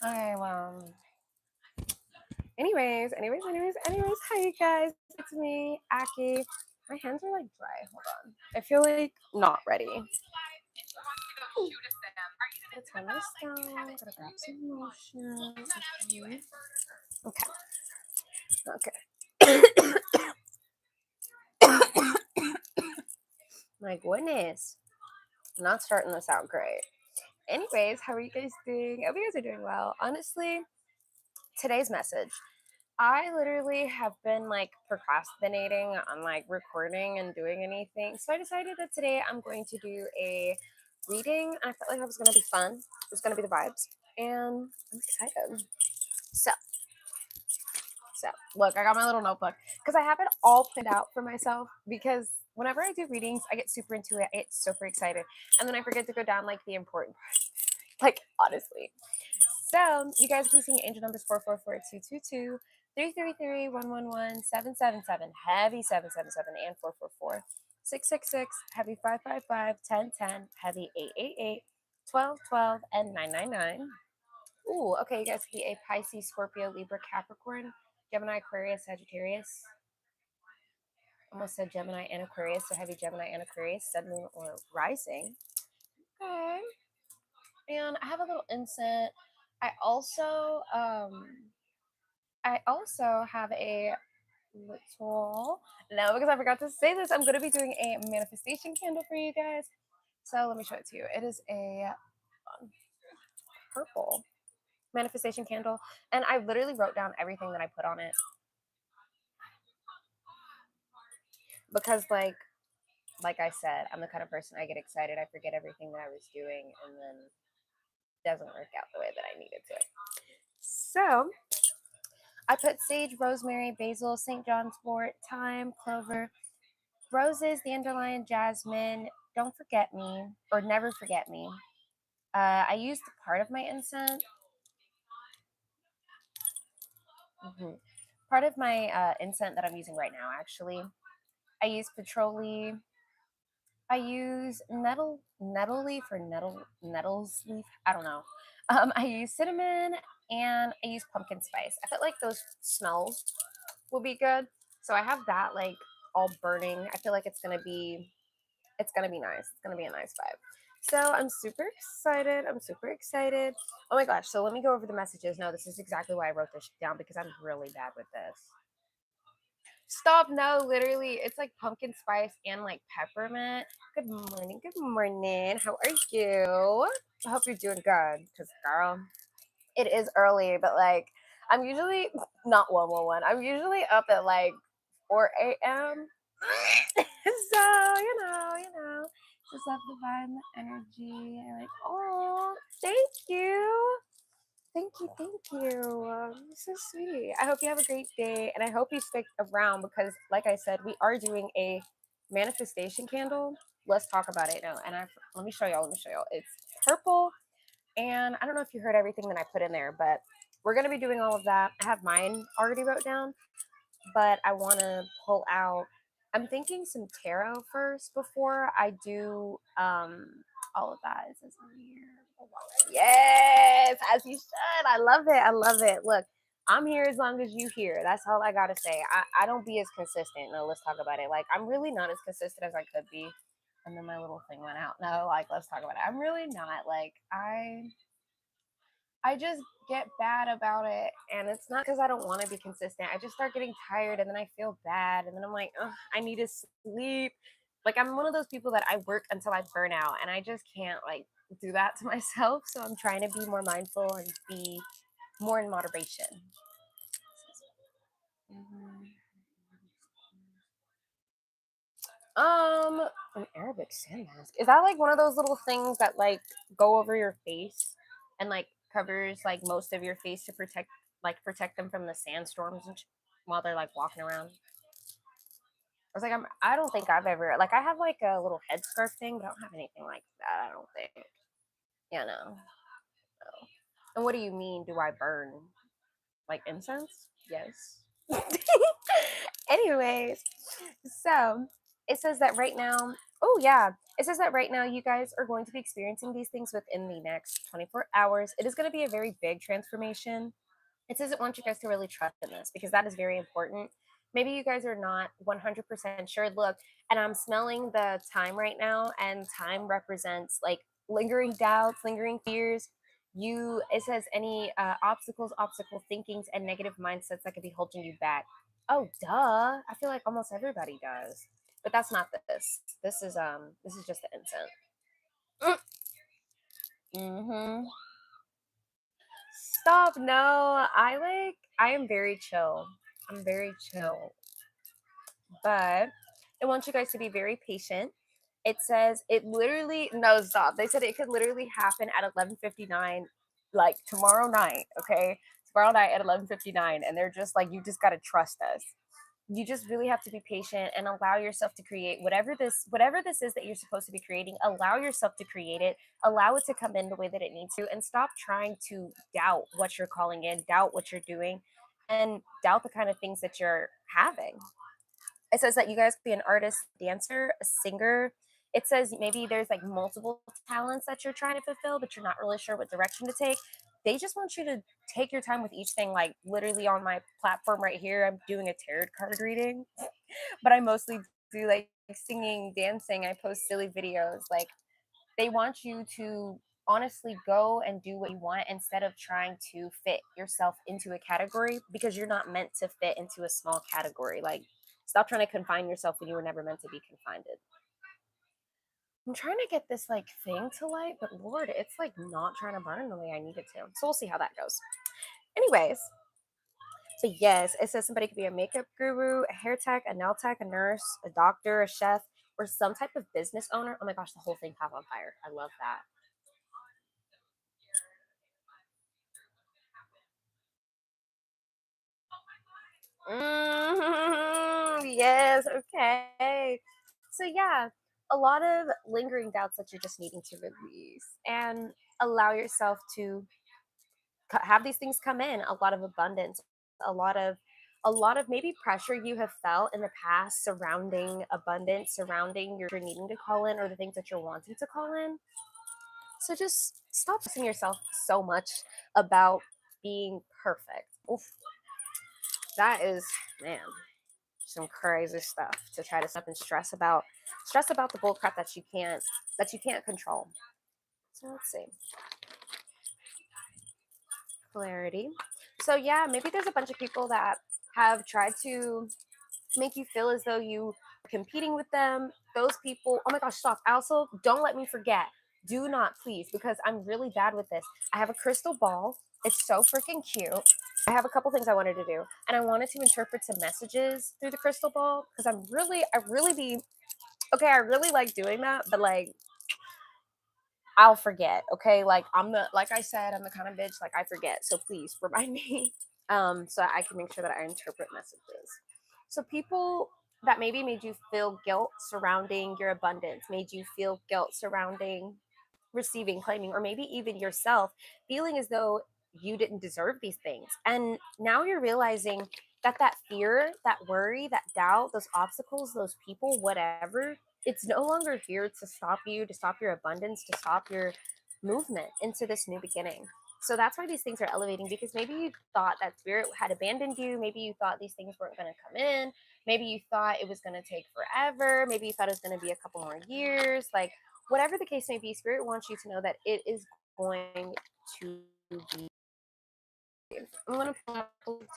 Okay, well. Anyways. Hi guys, it's me, Aki. My hands are like dry. Hold on. I feel like not ready. Gotta turn this down. Gotta grab some lotion. Okay. My goodness. Not starting this out great. Anyways, how are you guys doing? I hope you guys are doing well. Honestly, today's message. I literally have been like procrastinating on like recording and doing anything. So I decided that today I'm going to do a reading. I felt like it was going to be fun. It was going to be the vibes. And I'm excited. So, so look, I got my little notebook because I have it all planned out for myself because whenever I do readings, I get super into it. I get super excited. And then I forget to go down like the important part. Like, honestly. So, you guys can see angel numbers 444-222, 333-111-777, heavy 777, and 444, 666, heavy 555, 1010, heavy 888, 1212, and 999. Ooh, okay, you guys can be a Pisces, Scorpio, Libra, Capricorn, Gemini, Aquarius, Sagittarius. Almost said Gemini and Aquarius, so heavy Gemini and Aquarius, Sun, Moon, or Rising. Okay. And I have a little incense. I also have a little now because I forgot to say this. I'm going to be doing a manifestation candle for you guys. So let me show it to you. It is a purple manifestation candle, and I literally wrote down everything that I put on it because like I said, I'm the kind of person I get excited, I forget everything that I was doing, and then it doesn't work out the way that I needed to. So I put sage, rosemary, basil, St. John's wort, thyme, clover, roses, dandelion, jasmine, don't forget me, or never forget me. I used part of my incense. Part of my incense that I'm using right now, actually. I use patchouli. I use nettle leaf or nettles leaf. I don't know. I use cinnamon and I use pumpkin spice. I felt like those smells will be good. So I have that like all burning. I feel like it's gonna be nice. It's gonna be a nice vibe. So I'm super excited. Oh my gosh. So let me go over the messages. No, this is exactly why I wrote this down because I'm really bad with this. Stop. No, literally, it's like pumpkin spice and like peppermint. Good morning. Good morning. How are you? I hope you're doing good. Because, girl, it is early, but like, I'm usually not 111. I'm usually up at like 4 a.m. So, just have the vibe and the energy. And like, oh, thank you. Thank you, so sweet. I hope you have a great day, and I hope you stick around because, like I said, we are doing a manifestation candle. Let's talk about it now. And let me show y'all. It's purple, and I don't know if you heard everything that I put in there, but we're gonna be doing all of that. I have mine already wrote down, but I want to pull out. I'm thinking some tarot first before I do all of that. Is this on here? Yes, as you should. I love it. Look, I'm here as long as you here. That's all I gotta say. I don't be as consistent. No, let's talk about it. Like I'm really not as consistent as I could be. And then my little thing went out. No, like let's talk about it. I'm really not. Like I just get bad about it, and it's not because I don't want to be consistent. I just start getting tired, and then I feel bad, and then I'm like, ugh, I need to sleep. Like I'm one of those people that I work until I burn out, and I just can't like do that to myself. So I'm trying to be more mindful and be more in moderation. An Arabic sand mask. Is that like one of those little things that like go over your face and like covers like most of your face to protect them from the sandstorms and while they're like walking around? I was like, I don't think I've ever like I have like a little headscarf thing, but I don't have anything like that. I don't think. Yeah, no. And what do you mean? Do I burn like incense? Yes. Anyways, so it says that right now. Oh yeah, It says that right now you guys are going to be experiencing these things within the next 24 hours. It is going to be a very big transformation. It says it wants you guys to really trust in this because that is very important. Maybe you guys are not 100% sure. Look, and I'm smelling the time right now, and time represents like lingering doubts, lingering fears. It says any obstacle thinkings, and negative mindsets that could be holding you back. Oh, duh. I feel like almost everybody does, but that's not this. This is just the incense. Mm-hmm. Stop. No, I am very chill. I'm very chill. But I want you guys to be very patient. It says it literally no stop. They said it could literally happen at 11:59 like tomorrow night, okay? Tomorrow night at 11:59 and they're just like you just got to trust us. You just really have to be patient and allow yourself to create whatever this is that you're supposed to be creating. Allow yourself to create it, allow it to come in the way that it needs to, and stop trying to doubt what you're calling in, doubt what you're doing, and doubt the kind of things that you're having. It says that you guys could be an artist, dancer, a singer. It says maybe there's like multiple talents that you're trying to fulfill, but you're not really sure what direction to take. They just want you to take your time with each thing. Like literally on my platform right here, I'm doing a tarot card reading, but I mostly do like singing, dancing. I post silly videos. Like they want you to honestly go and do what you want instead of trying to fit yourself into a category because you're not meant to fit into a small category. Like, stop trying to confine yourself when you were never meant to be confined. I'm trying to get this like thing to light, but Lord, it's like not trying to burn the way I need it to. So we'll see how that goes. Anyways, so yes, it says somebody could be a makeup guru, a hair tech, a nail tech, a nurse, a doctor, a chef, or some type of business owner. Oh my gosh, the whole thing caught on fire. I love that. Yes, okay. So yeah, a lot of lingering doubts that you're just needing to release and allow yourself to have these things come in. A lot of abundance, a lot of maybe pressure you have felt in the past surrounding abundance, surrounding your needing to call in or the things that you're wanting to call in. So just stop stressing yourself so much about being perfect. Oof, that is man some crazy stuff to try to stop and stress about the bull crap that you can't control. So let's see. Clarity. So yeah, maybe there's a bunch of people that have tried to make you feel as though you are competing with them. Those people, oh my gosh, stop. Also, don't let me forget. Do not please, because I'm really bad with this. I have a crystal ball. It's so freaking cute. I have a couple things I wanted to do, and I wanted to interpret some messages through the crystal ball because I really be okay. I really like doing that, but like I'll forget. Okay, like like I said, I'm the kind of bitch like I forget. So please remind me, so I can make sure that I interpret messages. So people that maybe made you feel guilt surrounding your abundance, made you feel guilt surrounding receiving, claiming, or maybe even yourself feeling as though you didn't deserve these things. And now you're realizing that that fear, that worry, that doubt, those obstacles, those people, whatever, it's no longer here to stop you, to stop your abundance, to stop your movement into this new beginning. So that's why these things are elevating because maybe you thought that spirit had abandoned you. Maybe you thought these things weren't going to come in. Maybe you thought it was going to take forever. Maybe you thought it was going to be a couple more years. Like, whatever the case may be, spirit wants you to know that it is going to be. I'm going to pull out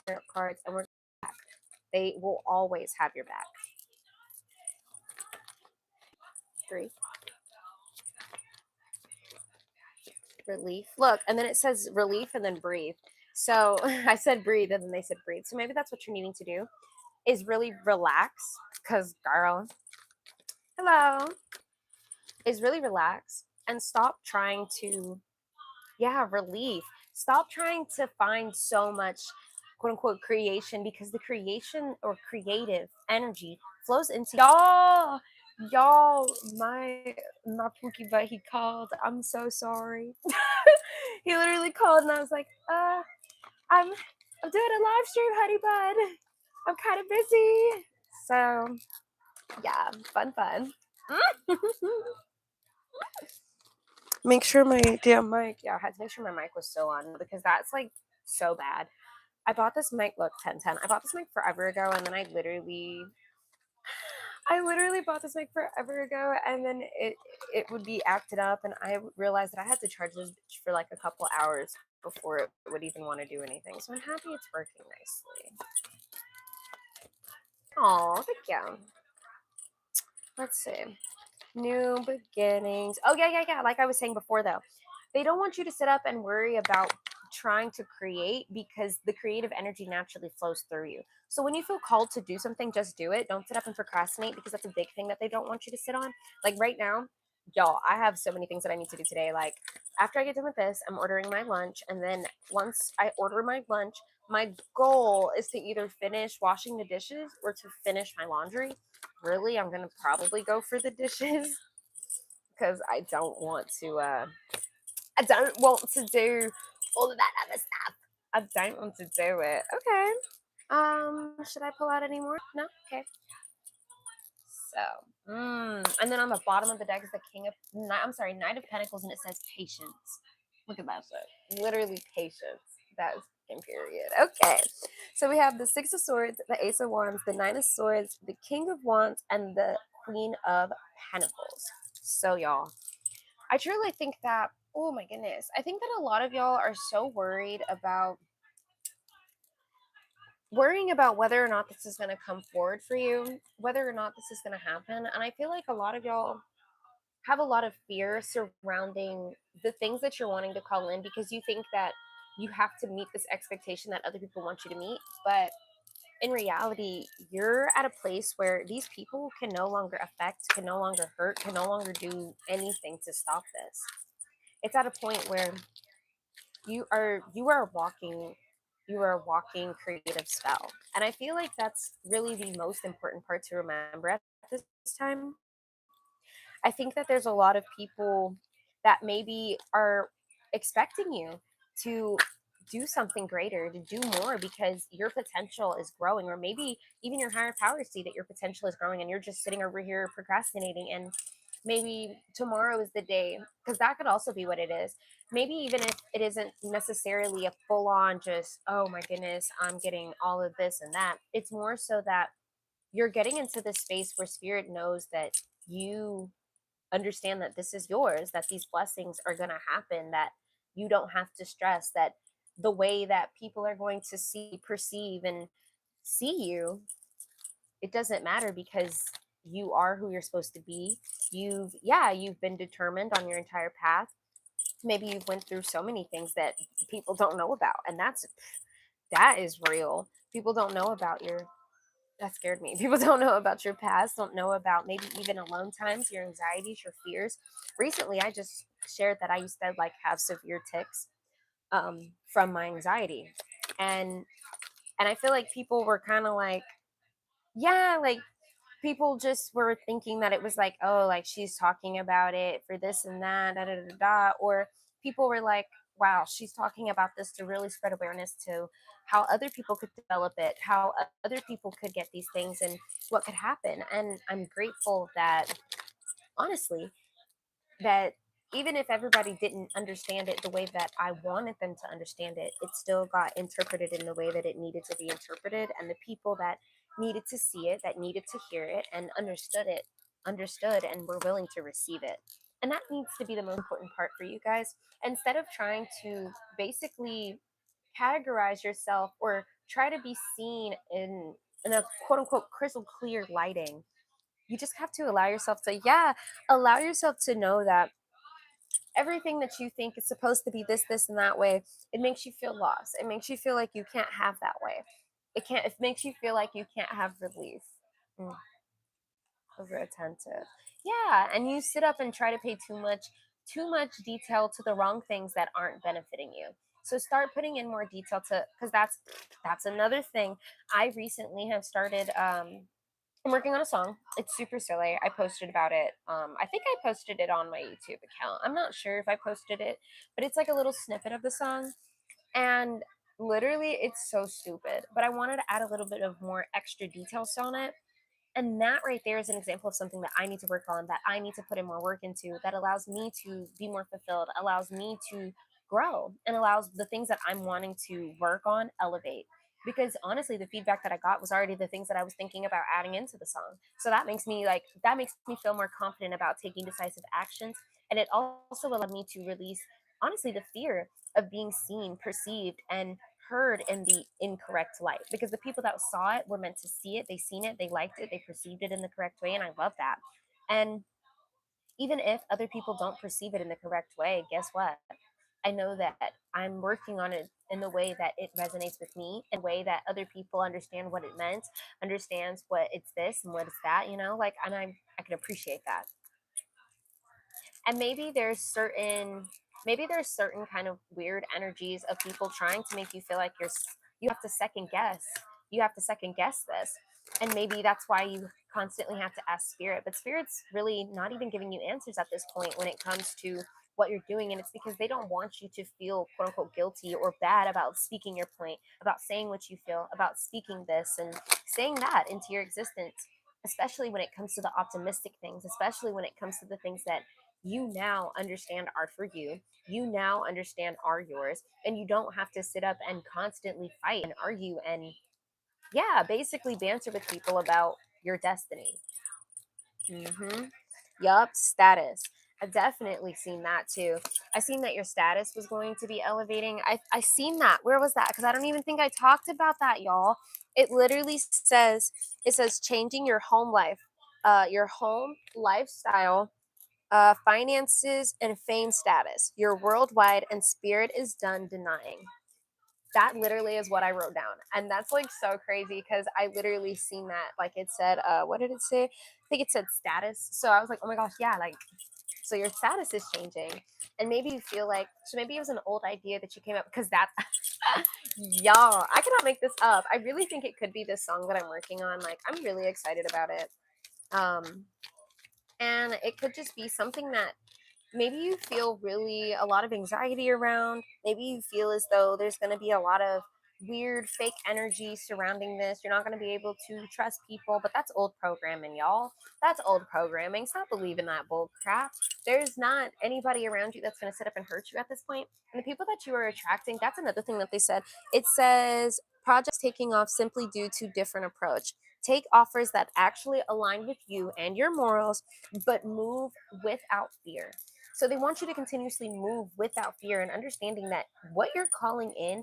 tarot cards and we're back. They will always have your back. 3. Relief. Look, and then it says relief and then breathe. So I said breathe and then they said breathe. So maybe that's what you're needing to do is really relax because girl, hello, is really relax and stop trying to, yeah, relief. Stop trying to find so much quote unquote creation because the creation or creative energy flows into y'all my pookie butt he called. I'm so sorry. He literally called and I was like, I'm doing a live stream, honey bud. I'm kind of busy. So yeah, fun. Make sure my damn mic. Yeah, I had to make sure my mic was still on because that's like so bad. I bought this mic. Look, 1010. I bought this mic forever ago, and then I literally bought this mic forever ago, and then it would be acted up, and I realized that I had to charge this bitch for like a couple hours before it would even want to do anything. So I'm happy it's working nicely. Oh, thank you. Let's see. New beginnings. Oh, yeah, yeah, yeah. Like I was saying before, though, they don't want you to sit up and worry about trying to create because the creative energy naturally flows through you. So when you feel called to do something, just do it. Don't sit up and procrastinate because that's a big thing that they don't want you to sit on. Like right now, y'all, I have so many things that I need to do today. Like after I get done with this, I'm ordering my lunch. And then once I order my lunch, my goal is to either finish washing the dishes or to finish my laundry. Really, I'm gonna probably go for the dishes because I don't want to do all of that other stuff. I don't want to do it. Okay. Should I pull out any more? No. Okay. So, and then on the bottom of the deck is the King of. I'm sorry, Knight of Pentacles, and it says patience. Look at that shit. Literally patience. That is in period. Okay. So we have the Six of Swords, the Ace of Wands, the Nine of Swords, the King of Wands, and the Queen of Pentacles. So y'all, I truly think that. Oh my goodness, I think that a lot of y'all are so worrying about whether or not this is going to come forward for you, whether or not this is going to happen. And I feel like a lot of y'all have a lot of fear surrounding the things that you're wanting to call in because you think that you have to meet this expectation that other people want you to meet. But in reality, you're at a place where these people can no longer affect, can no longer hurt, can no longer do anything to stop this. It's at a point where you are a walking creative spell. And I feel like that's really the most important part to remember at this time. I think that there's a lot of people that maybe are expecting you to do something greater, to do more because your potential is growing, or maybe even your higher powers see that your potential is growing and you're just sitting over here procrastinating. And maybe tomorrow is the day, because that could also be what it is. Maybe even if it isn't necessarily a full on just, oh my goodness, I'm getting all of this and that, it's more so that you're getting into this space where spirit knows that you understand that this is yours, that these blessings are going to happen, that you don't have to stress, that the way that people are going to see, perceive, and see you, it doesn't matter because you are who you're supposed to be. You've been determined on your entire path. Maybe you've went through so many things that people don't know about, and that is real. People don't know about your that scared me. People don't know about your past, don't know about maybe even alone times, your anxieties, your fears. Recently, I just shared that I used to like have severe tics from my anxiety, and I feel like people were kind of like, yeah, like people just were thinking that it was like, oh, like she's talking about it for this and that, da da da da, or people were like, wow, she's talking about this to really spread awareness to how other people could develop it, how other people could get these things, and what could happen. And I'm grateful that, honestly, that even if everybody didn't understand it the way that I wanted them to understand it, it still got interpreted in the way that it needed to be interpreted. And the people that needed to see it, that needed to hear it, and understood and were willing to receive it. And that needs to be the most important part for you guys. Instead of trying to basically categorize yourself or try to be seen in a quote unquote crystal clear lighting, you just have to allow yourself to know that everything that you think is supposed to be this and that way, it makes you feel lost. It makes you feel like you can't have that way. It makes you feel like you can't have relief. Mm, over attentive. Yeah, and you sit up and try to pay too much detail to the wrong things that aren't benefiting you. So start putting in more detail to, because that's another thing. I recently have started I'm working on a song. It's super silly. I posted about it. I think I posted it on my YouTube account. I'm not sure if I posted it, but it's like a little snippet of the song. And literally, it's so stupid. But I wanted to add a little bit of more extra details on it. And that right there is an example of something that I need to work on, that I need to put in more work into, that allows me to be more fulfilled, allows me to grow, and allows the things that I'm wanting to work on elevate. Because honestly, the feedback that I got was already the things that I was thinking about adding into the song. So that makes me feel more confident about taking decisive actions. And it also allowed me to release, honestly, the fear of being seen, perceived, and heard in the incorrect light, because the people that saw it were meant to see it, they seen it, they liked it, they perceived it in the correct way, and I love that. And even if other people don't perceive it in the correct way, guess what? I know that I'm working on it in the way that it resonates with me, in a way that other people understand what it meant, understands what it's this and what it's that, like, and I can appreciate that. And maybe there's certain kind of weird energies of people trying to make you feel like you have to second guess this. And maybe that's why you constantly have to ask spirit, but spirit's really not even giving you answers at this point when it comes to what you're doing. And it's because they don't want you to feel quote unquote guilty or bad about speaking your point, about saying what you feel, about speaking this and saying that into your existence, especially when it comes to the optimistic things, especially when it comes to the things that you now understand are for you, you now understand are yours, and you don't have to sit up and constantly fight and argue and, yeah, basically banter with people about your destiny. Mm-hmm. Yup, status. I've definitely seen that too. I seen that your status was going to be elevating. I seen that. Where was that? Because I don't even think I talked about that, y'all. It literally says, it says changing your home life, your home lifestyle, finances, and fame status. You're worldwide, and spirit is done denying. That literally is what I wrote down. And that's like so crazy because I literally seen that. Like it said, what did it say? I think it said status. So I was like, oh my gosh, yeah, like, so your status is changing. And maybe you feel like, so maybe it was an old idea that you came up because that, y'all, I cannot make this up. I really think it could be this song that I'm working on. Like, I'm really excited about it. Um, and it could just be something that maybe you feel really a lot of anxiety around. Maybe you feel as though there's going to be a lot of weird fake energy surrounding this. You're not going to be able to trust people, but that's old programming, y'all. That's old programming. Stop believing that bull crap. There's not anybody around you that's going to sit up and hurt you at this point. And the people that you are attracting, that's another thing that they said. It says projects taking off simply due to different approach. Take offers that actually align with you and your morals, but move without fear. So they want you to continuously move without fear and understanding that what you're calling in,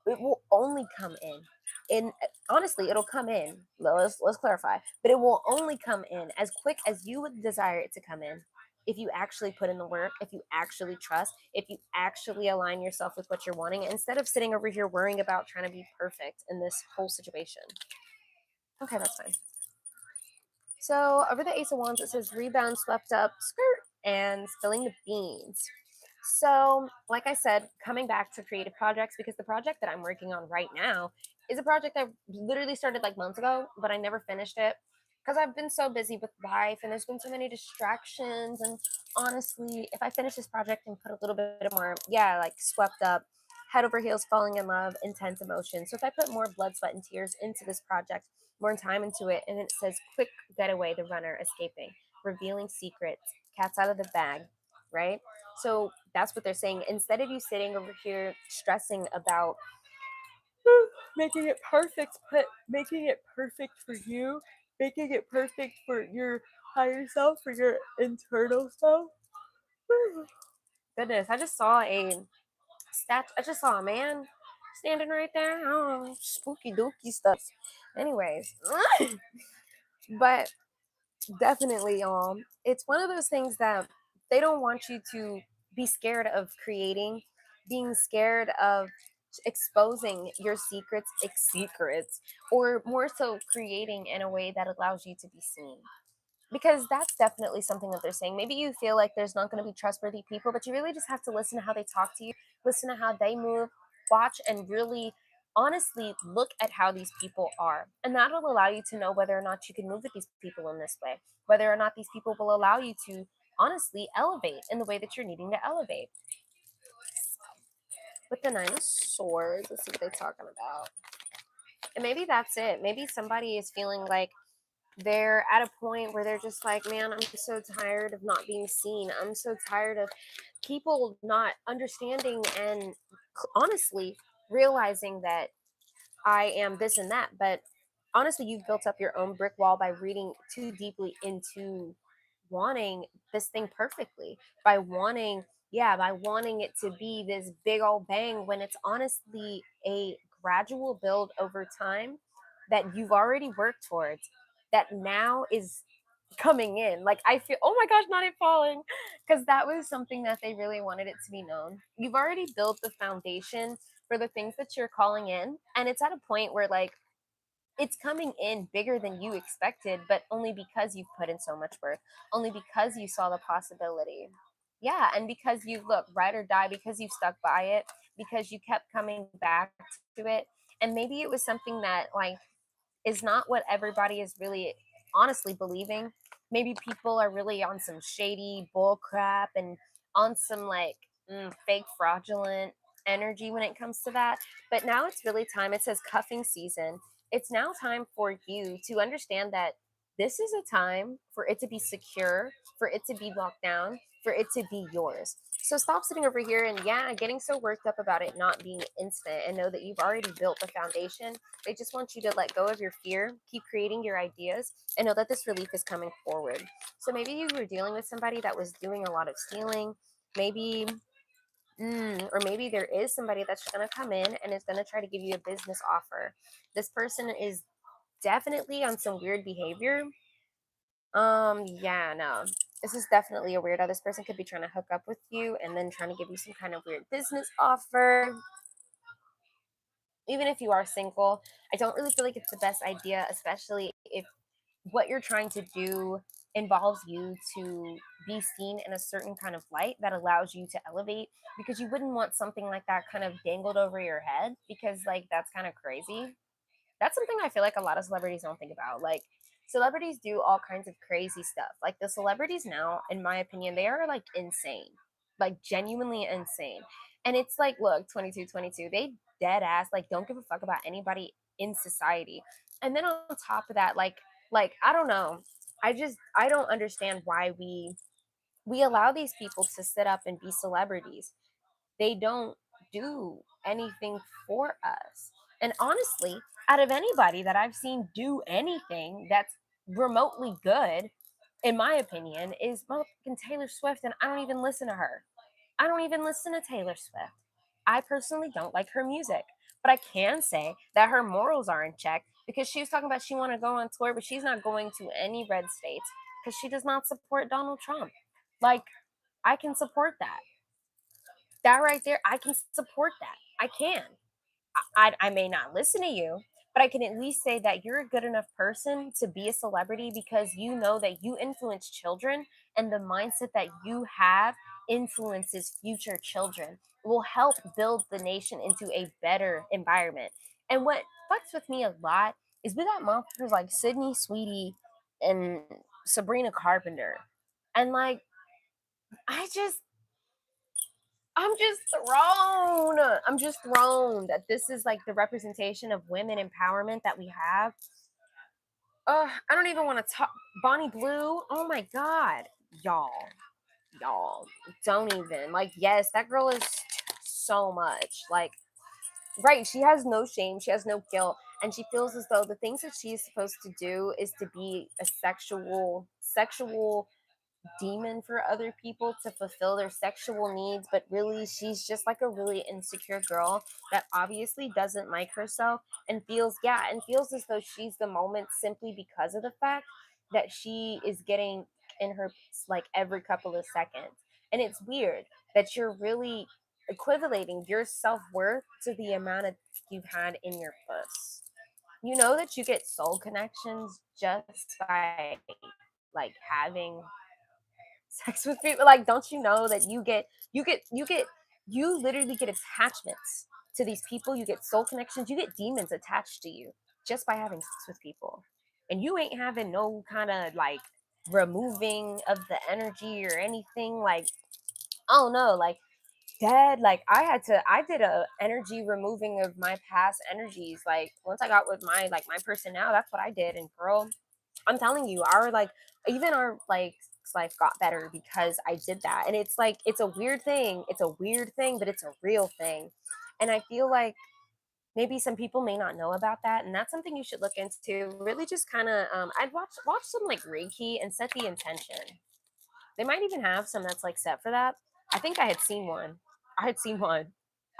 it will only come in. And honestly, it'll come in. Let's clarify. But it will only come in as quick as you would desire it to come in. If you actually put in the work, if you actually trust, if you actually align yourself with what you're wanting, instead of sitting over here worrying about trying to be perfect in this whole situation. Okay, that's fine. So over the Ace of Wands, it says rebound, swept up, skirt, and spilling the beans. So, like I said, coming back to creative projects, because the project that I'm working on right now is a project that literally started like months ago, but I never finished it because I've been so busy with life and there's been so many distractions. And honestly, if I finish this project and put a little bit more, yeah, like swept up, head over heels, falling in love, intense emotion. So if I put more blood, sweat, and tears into this project, more time into it, and it says quick getaway, the runner escaping, revealing secrets, cats out of the bag, right? So that's what they're saying. Instead of you sitting over here stressing about making it perfect, but making it perfect for you, making it perfect for your higher self, for your internal self. Goodness, I just saw a man standing right there. I don't know, spooky dooky stuff. Anyways, but definitely, it's one of those things that they don't want you to be scared of creating, being scared of exposing your secrets, or more so creating in a way that allows you to be seen. Because that's definitely something that they're saying. Maybe you feel like there's not going to be trustworthy people, but you really just have to listen to how they talk to you, listen to how they move, watch, and really honestly look at how these people are. And that'll allow you to know whether or not you can move with these people in this way, whether or not these people will allow you to honestly elevate in the way that you're needing to elevate. With the Nine of Swords, let's see what they're talking about. And maybe that's it. Maybe somebody is feeling like They're at a point where they're just like, man, I'm so tired of not being seen. I'm so tired of people not understanding and honestly realizing that I am this and that. But honestly, you've built up your own brick wall by reading too deeply into wanting this thing perfectly, by wanting, yeah, by wanting it to be this big old bang when it's honestly a gradual build over time that you've already worked towards, that now is coming in. Like I feel, oh my gosh, not it falling, because that was something that they really wanted it to be known. You've already built the foundation for the things that you're calling in, and it's at a point where like it's coming in bigger than you expected, but only because you've put in so much work, only because you saw the possibility. Yeah, and because you look ride or die, because you stuck by it, because you kept coming back to it, and maybe it was something that like is not what everybody is really honestly believing. Maybe people are really on some shady bull crap and on some like fake fraudulent energy when it comes to that. But now it's really time. It says cuffing season. It's now time for you to understand that this is a time for it to be secure, for it to be locked down, for it to be yours. So stop sitting over here and yeah, getting so worked up about it not being instant, and know that you've already built the foundation. They just want you to let go of your fear, keep creating your ideas, and know that this relief is coming forward. So maybe you were dealing with somebody that was doing a lot of stealing. Maybe, or maybe there is somebody that's going to come in and is going to try to give you a business offer. This person is definitely on some weird behavior. Yeah, no. This is definitely a weirdo. This person could be trying to hook up with you and then trying to give you some kind of weird business offer. Even if you are single, I don't really feel like it's the best idea, especially if what you're trying to do involves you to be seen in a certain kind of light that allows you to elevate, because you wouldn't want something like that kind of dangled over your head, because like that's kind of crazy. That's something I feel like a lot of celebrities don't think about. Like celebrities do all kinds of crazy stuff. Like the celebrities now, in my opinion, they are like insane. Like genuinely insane. And it's like, look, 22, they dead ass like don't give a fuck about anybody in society. And then on top of that, like I don't know. I don't understand why we allow these people to sit up and be celebrities. They don't do anything for us. And honestly, out of anybody that I've seen do anything that's remotely good, in my opinion, is motherfucking Taylor Swift. And I don't even listen to her. I don't even listen to Taylor Swift. I personally don't like her music. But I can say that her morals are in check, because she was talking about she want to go on tour, but she's not going to any red states because she does not support Donald Trump. Like, I can support that. That right there, I can support that. I can. I may not listen to you, but I can at least say that you're a good enough person to be a celebrity, because you know that you influence children, and the mindset that you have influences future children, will help build the nation into a better environment. And what fucks with me a lot is we got motherfuckers like Sydney Sweetie and Sabrina Carpenter. And like, I just I'm just thrown. I'm just thrown that this is like the representation of women empowerment that we have. I don't even want to talk. Bonnie Blue. Oh my god, y'all, y'all, don't even like. Yes, that girl is so much like. Right, she has no shame. She has no guilt, and she feels as though the things that she's supposed to do is to be a sexual demon for other people to fulfill their sexual needs, but really she's just like a really insecure girl that obviously doesn't like herself, and feels, yeah, and feels as though she's the moment simply because of the fact that she is getting in her like every couple of seconds. And it's weird that you're really equivalating your self-worth to the amount of you've had in your puss. You know that you get soul connections just by like having sex with people. Like, don't you know that you literally get attachments to these people. You get soul connections. You get demons attached to you just by having sex with people. And you ain't having no kind of like removing of the energy or anything. Like, oh no, like dead. Like I did a energy removing of my past energies. Like once I got with my person now, that's what I did. And girl, I'm telling you, our like even our like life got better because I did that. And it's like it's a weird thing. It's a weird thing, but it's a real thing. And I feel like maybe some people may not know about that, and that's something you should look into. Really, just kind of, I'd watch some like Reiki and set the intention. They might even have some that's like set for that. I think I had seen one. I had seen one.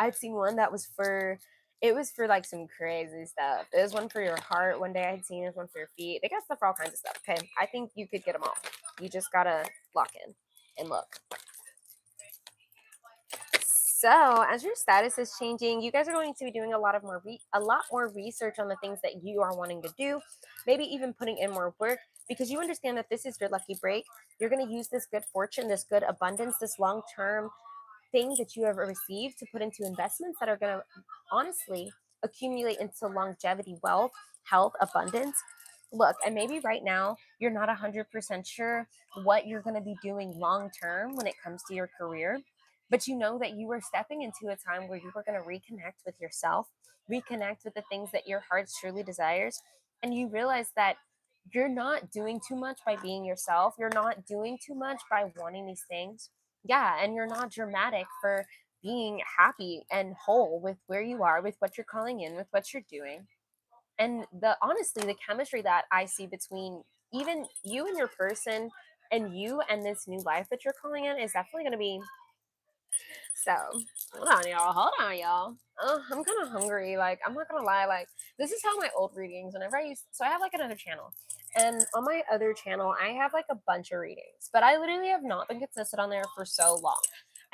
I had seen one that was for. It was for like some crazy stuff. It was one for your heart. One day I had seen it was one for your feet. They got stuff for all kinds of stuff. Okay, I think you could get them all. You just gotta lock in and look. So, as your status is changing, you guys are going to be doing a lot more research on the things that you are wanting to do. Maybe even putting in more work because you understand that this is your lucky break. You're going to use this good fortune, this good abundance, this long-term thing that you have received to put into investments that are going to honestly accumulate into longevity, wealth, health, abundance. Look, and maybe right now you're not 100% sure what you're going to be doing long term when it comes to your career, but you know that you are stepping into a time where you are going to reconnect with yourself, reconnect with the things that your heart truly desires, and you realize that you're not doing too much by being yourself. You're not doing too much by wanting these things. Yeah, and you're not dramatic for being happy and whole with where you are, with what you're calling in, with what you're doing. And the honestly, the chemistry that I see between even you and your person and you and this new life that you're calling in is definitely going to be so. Hold on, y'all. I'm kind of hungry. Like, I'm not gonna lie. Like, this is how my old readings. Whenever I used, so I have like another channel, and on my other channel, I have like a bunch of readings, but I literally have not been consistent on there for so long.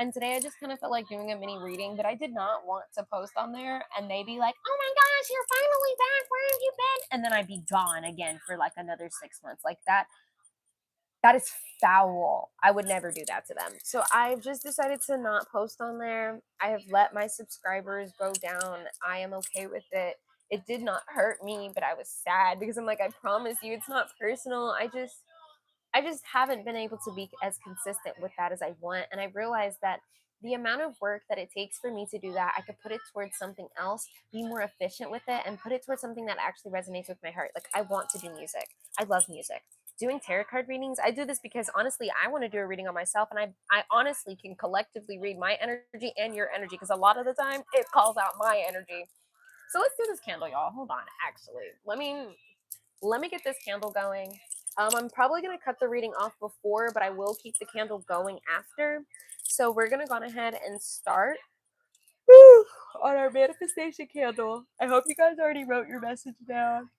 And today I just kind of felt like doing a mini reading, but I did not want to post on there and they be like, "Oh my gosh, you're finally back. Where have you been?" And then I'd be gone again for like another 6 months. Like that is foul. I would never do that to them. So I've just decided to not post on there. I have let my subscribers go down. I am okay with it. It did not hurt me, but I was sad because I'm like, I promise you it's not personal. I just haven't been able to be as consistent with that as I want. And I realized that the amount of work that it takes for me to do that, I could put it towards something else, be more efficient with it, and put it towards something that actually resonates with my heart. Like, I want to do music. I love music. Doing tarot card readings, I do this because honestly, I want to do a reading on myself, and I honestly can collectively read my energy and your energy because a lot of the time it calls out my energy. So let's do this candle, y'all. Hold on, actually, let me get this candle going. I'm probably going to cut the reading off before, but I will keep the candle going after. So we're going to go ahead and start on our manifestation candle. I hope you guys already wrote your message down.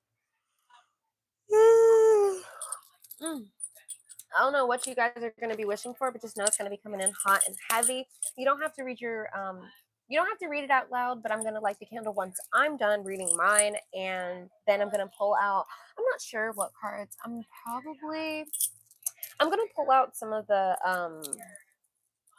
Mm. I don't know what you guys are going to be wishing for, but just know it's going to be coming in hot and heavy. You don't have to read you don't have to read it out loud, but I'm going to light the candle once I'm done reading mine, and then I'm going to pull out. I'm not sure what cards. I'm gonna pull out some of the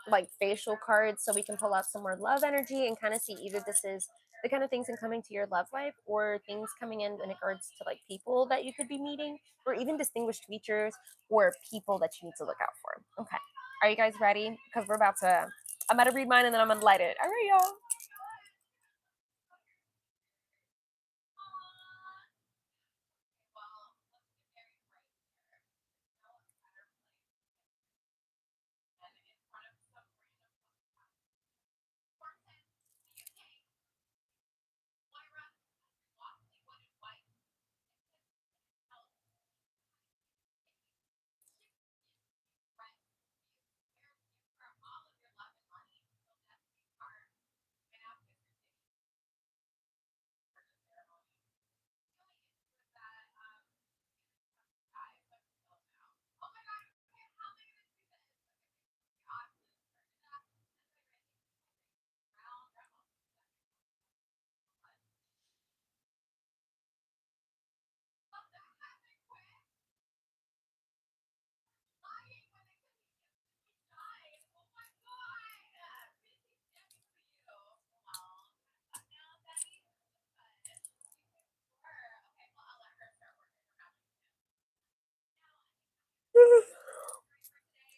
like facial cards so we can pull out some more love energy and kind of see either this is the kind of things in coming to your love life or things coming in regards to like people that you could be meeting or even distinguished features or people that you need to look out for. Okay. Are you guys ready? Because I'm about to read mine and then I'm gonna light it. All right, y'all.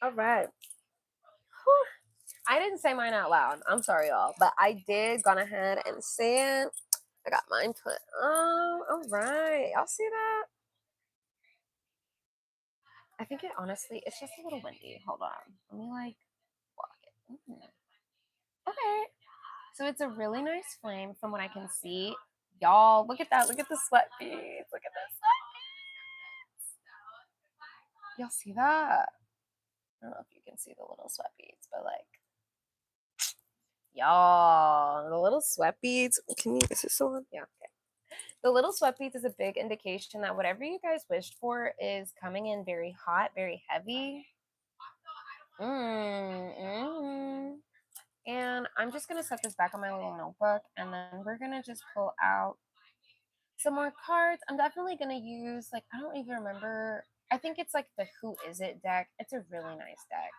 All right. Whew. I didn't say mine out loud. I'm sorry, y'all, but I did gone ahead and say it. I got mine put. Oh, all right. Y'all see that? I think it honestly, it's just a little windy. Hold on. Let me like block it. Okay. So it's a really nice flame from what I can see. Y'all, look at that. Look at the sweat beads. Look at this. Y'all see that? I don't know if you can see the little sweat beads, but like, y'all, the little sweat beads. Can you, is it still on? Yeah, okay. The little sweat beads is a big indication that whatever you guys wished for is coming in very hot, very heavy. Mm-hmm. And I'm just gonna set this back on my little notebook, and then we're gonna just pull out some more cards. I'm definitely gonna use, like, I don't even remember. I think it's like the Who Is It deck. It's a really nice deck.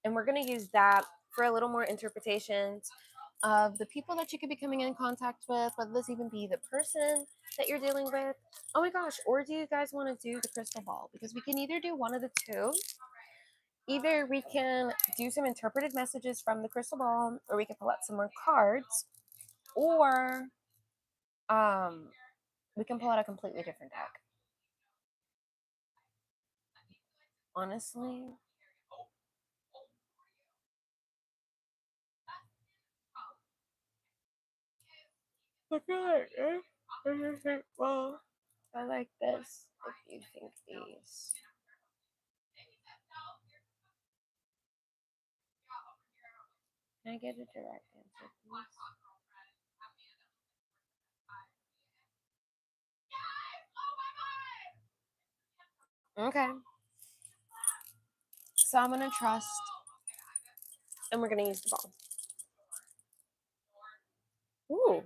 And we're gonna use that for a little more interpretations of the people that you could be coming in contact with, whether this even be the person that you're dealing with. Oh my gosh, or do you guys want to do the crystal ball? Because we can either do one of the two. Either we can do some interpreted messages from the crystal ball, or we can pull out some more cards, or um, we can pull out a completely different deck. Honestly, I feel like, well, I like this. If you think these. Can I get a direct answer, please? Okay. So I'm gonna trust, and we're gonna use the ball. Ooh.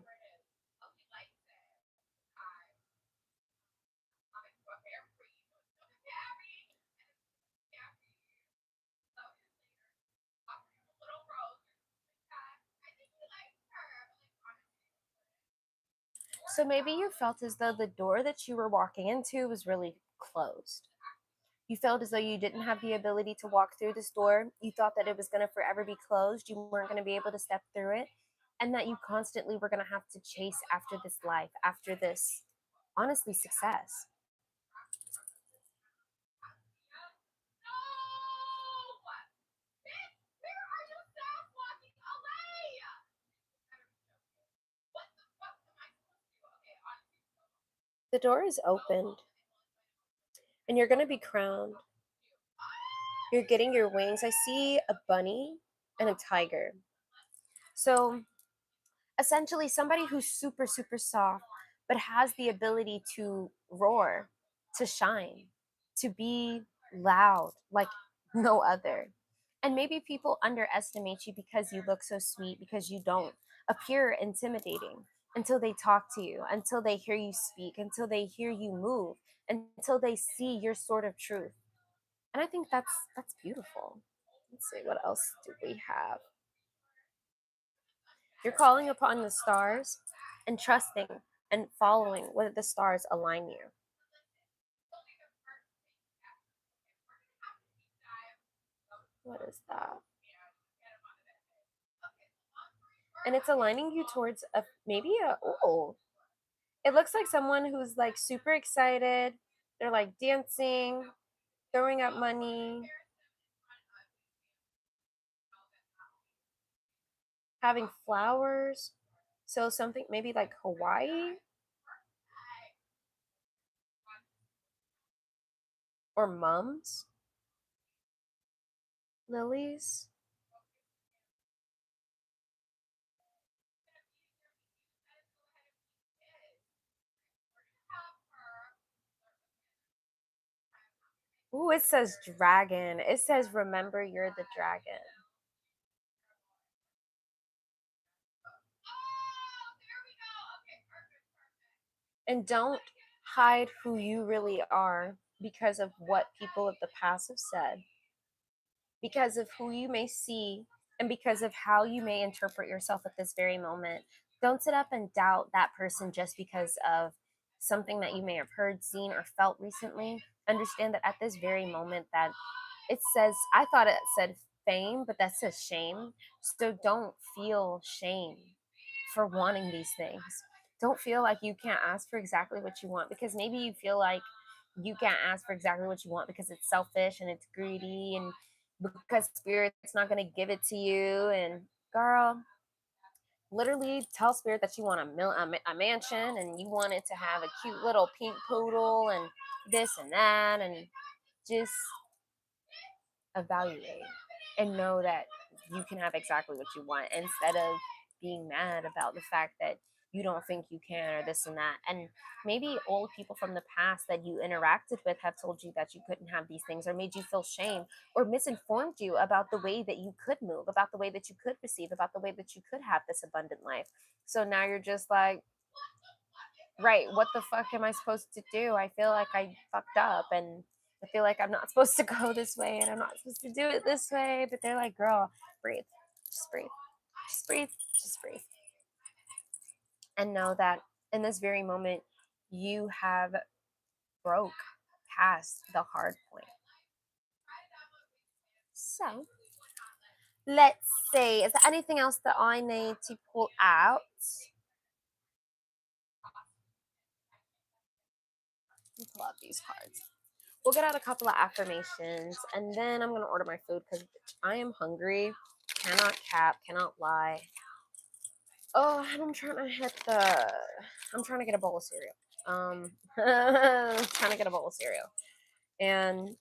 So maybe you felt as though the door that you were walking into was really closed. You felt as though you didn't have the ability to walk through this door. You thought that it was going to forever be closed. You weren't going to be able to step through it. And that you constantly were going to have to chase after this life, after this, honestly, success. The door is opened, and you're going to be crowned. You're getting your wings. I see a bunny and a tiger. So essentially, somebody who's super, super soft, but has the ability to roar, to shine, to be loud like no other. And maybe people underestimate you because you look so sweet, because you don't appear intimidating until they talk to you, until they hear you speak, until they hear you move, until they see your sort of truth. And I think that's beautiful. Let's see, what else do we have? You're calling upon the stars and trusting and following where the stars align you. What is that? And it's aligning you towards a maybe a oh. It looks like someone who's like super excited. They're like dancing, throwing up money, having flowers. So something maybe like Hawaii or mums, lilies. Ooh, it says dragon. It says remember you're the dragon. And don't hide who you really are because of what people of the past have said, because of who you may see, and because of how you may interpret yourself at this very moment. Don't sit up and doubt that person just because of something that you may have heard, seen, or felt recently. Understand that at this very moment that it says, I thought it said fame, but that says shame. So don't feel shame for wanting these things. Don't feel like you can't ask for exactly what you want, because maybe you feel like you can't ask for exactly what you want because it's selfish and it's greedy, and because spirit's not going to give it to you. And girl, literally tell spirit that you want a mansion, and you want it to have a cute little pink poodle and this and that, and just evaluate and know that you can have exactly what you want, instead of being mad about the fact that you don't think you can, or this and that. And maybe old people from the past that you interacted with have told you that you couldn't have these things, or made you feel shame, or misinformed you about the way that you could move, about the way that you could receive, about the way that you could have this abundant life. So now you're just like, right, what the fuck am I supposed to do? I feel like I fucked up, and I feel like I'm not supposed to go this way, and I'm not supposed to do it this way. But they're like, girl, breathe. Just breathe. Just breathe. Just breathe. And know that in this very moment, you have broke past the hard point. So let's see. Is there anything else that I need to pull out? Let me pull out these cards. We'll get out a couple of affirmations, and then I'm gonna order my food because I am hungry. Cannot cap, cannot lie. Oh, and I'm trying to hit the. I'm trying to get a bowl of cereal. I'm trying to get a bowl of cereal, and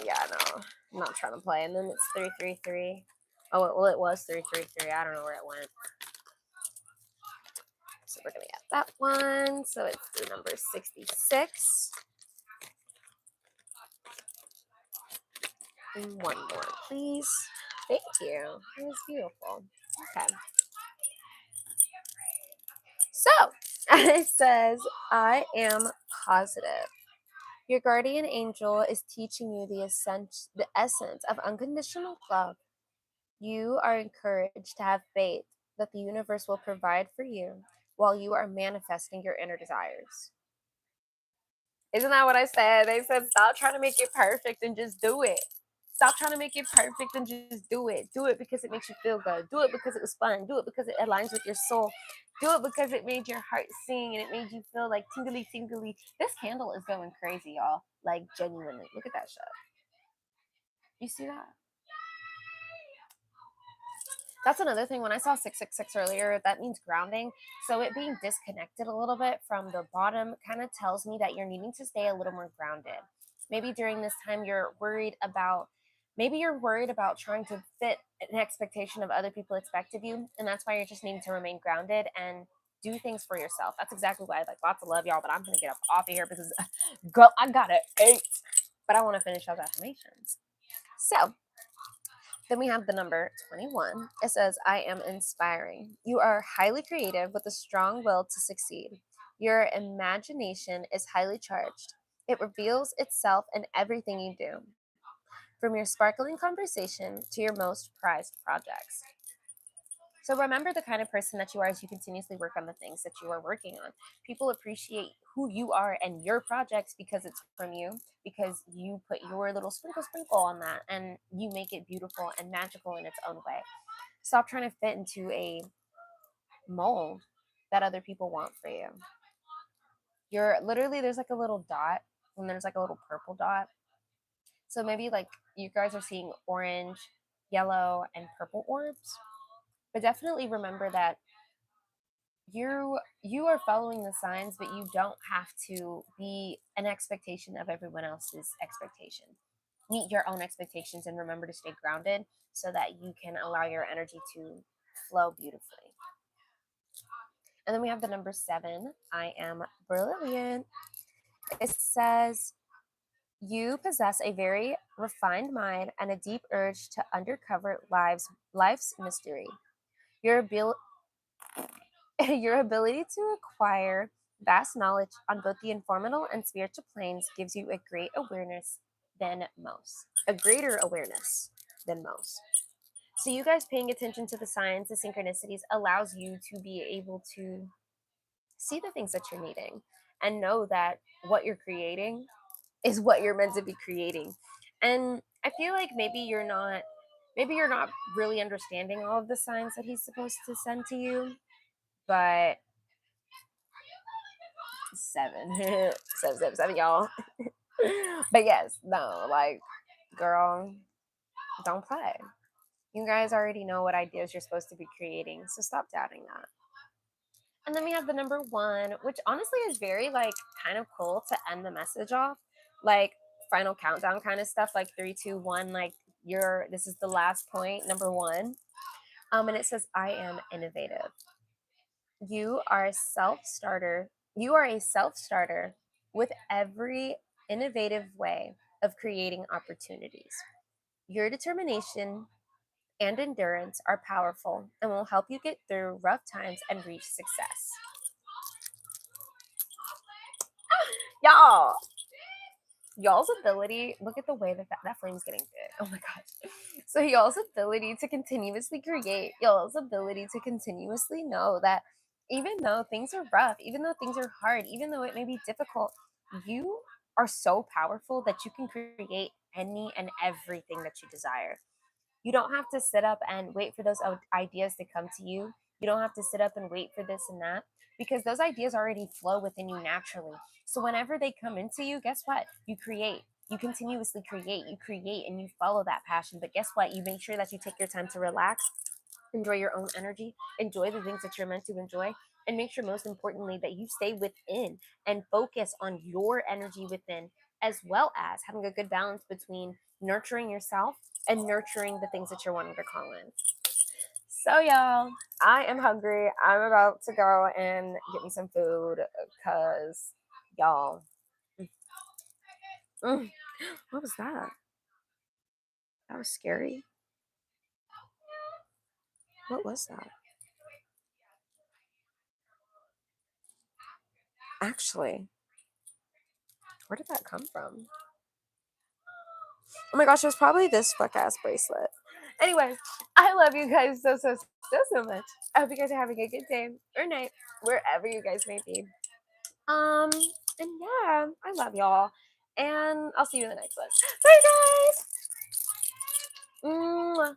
yeah, no, I'm not trying to play. And then it's 333. Oh, well, it was 333. I don't know where it went. So we're gonna get that one. So it's the number 66. One more, please. Thank you. It was beautiful. Okay. So it says, I am positive. Your guardian angel is teaching you the essence of unconditional love. You are encouraged to have faith that the universe will provide for you while you are manifesting your inner desires. Isn't that what I said? They said, stop trying to make it perfect and just do it. Stop trying to make it perfect and just do it. Do it because it makes you feel good. Do it because it was fun. Do it because it aligns with your soul. Do it because it made your heart sing and it made you feel like tingly, tingly. This candle is going crazy, y'all. Like, genuinely. Look at that shit. You see that? That's another thing. When I saw 666 earlier, that means grounding. So it being disconnected a little bit from the bottom kind of tells me that you're needing to stay a little more grounded. Maybe during this time you're worried about trying to fit an expectation of other people expect of you, and that's why you're just needing to remain grounded and do things for yourself. That's exactly why I like lots of love, y'all, but I'm gonna get up off of here because girl, I got it 8. But I want to finish those affirmations. So then we have the number 21. It says, I am inspiring. You are highly creative with a strong will to succeed. Your imagination is highly charged. It reveals itself in everything you do, from your sparkling conversation to your most prized projects. So remember the kind of person that you are as you continuously work on the things that you are working on. People appreciate who you are and your projects because it's from you, because you put your little sprinkle on that and you make it beautiful and magical in its own way. Stop trying to fit into a mold that other people want for you. You're literally, there's like a little dot and there's like a little purple dot. So maybe like you guys are seeing orange, yellow, and purple orbs. But definitely remember that you are following the signs, but you don't have to be an expectation of everyone else's expectation. Meet your own expectations and remember to stay grounded so that you can allow your energy to flow beautifully. And then we have the number 7. I am brilliant. It says, you possess a very refined mind and a deep urge to uncover life's mystery. Your ability Your ability to acquire vast knowledge on both the informational and spiritual planes gives you a greater awareness than most. So you guys paying attention to the signs, the synchronicities allows you to be able to see the things that you're needing and know that what you're creating is what you're meant to be creating. And I feel like maybe you're not really understanding all of the signs that he's supposed to send to you, but seven. Seven, seven, seven, y'all. But yes, no, like, girl, don't play. You guys already know what ideas you're supposed to be creating, so stop doubting that. And then we have the number one, which honestly is very like kind of cool to end the message off, like final countdown kind of stuff, like three, two, one, like this is the last point, number one. And it says, I am innovative. You are a self starter. You are a self starter with every innovative way of creating opportunities. Your determination and endurance are powerful and will help you get through rough times and reach success. Y'all, y'all's ability, look at the way that flame's getting big. Oh my gosh. So y'all's ability to continuously create, y'all's ability to continuously know that even though things are rough, even though things are hard, even though it may be difficult, you are so powerful that you can create any and everything that you desire. You don't have to sit up and wait for those ideas to come to you. You don't have to sit up and wait for this and that, because those ideas already flow within you naturally. So whenever they come into you, guess what? You create. You continuously create and you follow that passion. But guess what? You make sure that you take your time to relax, enjoy your own energy, enjoy the things that you're meant to enjoy, and make sure, most importantly, that you stay within and focus on your energy within, as well as having a good balance between nurturing yourself and nurturing the things that you're wanting to call in. So, y'all, I am hungry. I'm about to go and get me some food because, y'all, mm, what was that? That was scary. What was that? Actually, where did that come from? Oh my gosh, it was probably this fuck ass bracelet. Anyways, I love you guys so much. I hope you guys are having a good day or night, wherever you guys may be. Um, and yeah, I love y'all. And I'll see you in the next one. Bye guys. Mwah.